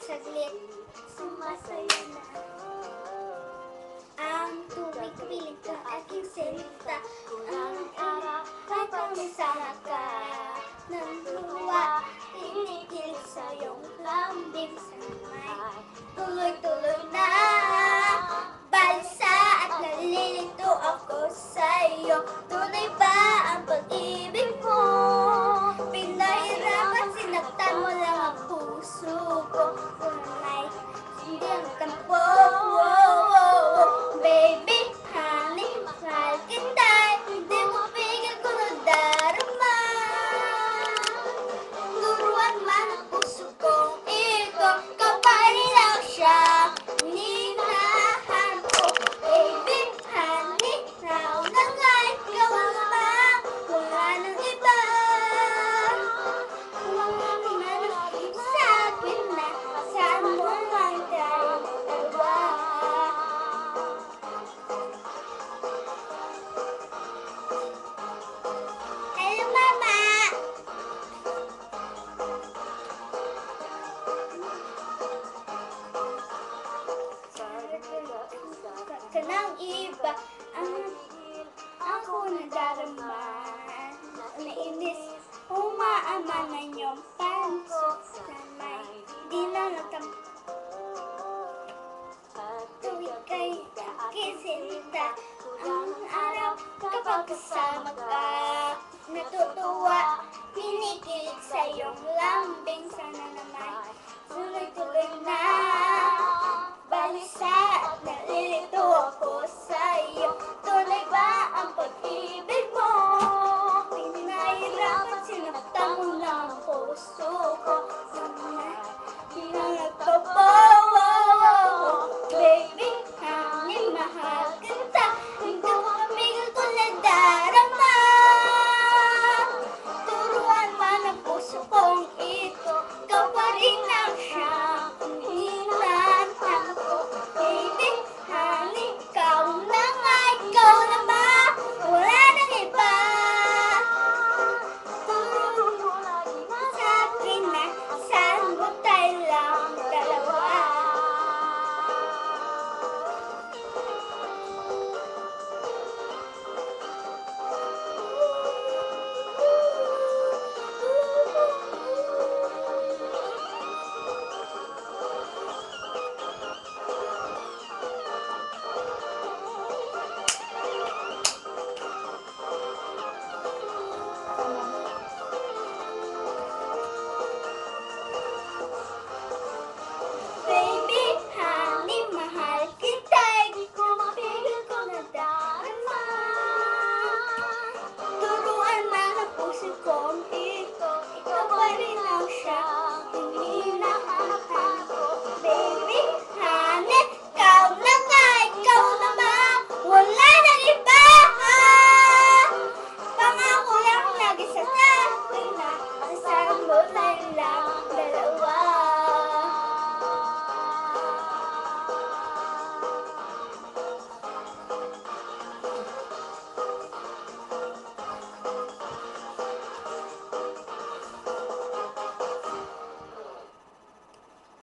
saglit, sumasaya na. Ang tubig pilit ka aking sinta, ang araw ay pagsasama ka. Nang luwa, tinikilig sa iyong lambing sa may tuloy-tuloy na balsa at nalilito ako sa iyo. Tunay ba ang pag-ibig mo? Pinahirapan, sinaktan mo lang ang puso ko. Tunay, hindi ang tampo. Baby, honey, mahal kita. Hindi mo pigil ko na darama. Turuan man ang puso kong ito, kapal lang siya. Ninahan ko, baby, honey, nauna nga ikaw ang ama. Wala nang iba. Wala naman ang sabi na saan mo lang tayo dalawa. Hello, Mama! Ka ng iba, ako nadarama. Nainis, umaamanan yung panso sa may di na natampo. Tuwing kay aking sinta, ang araw kapag kasama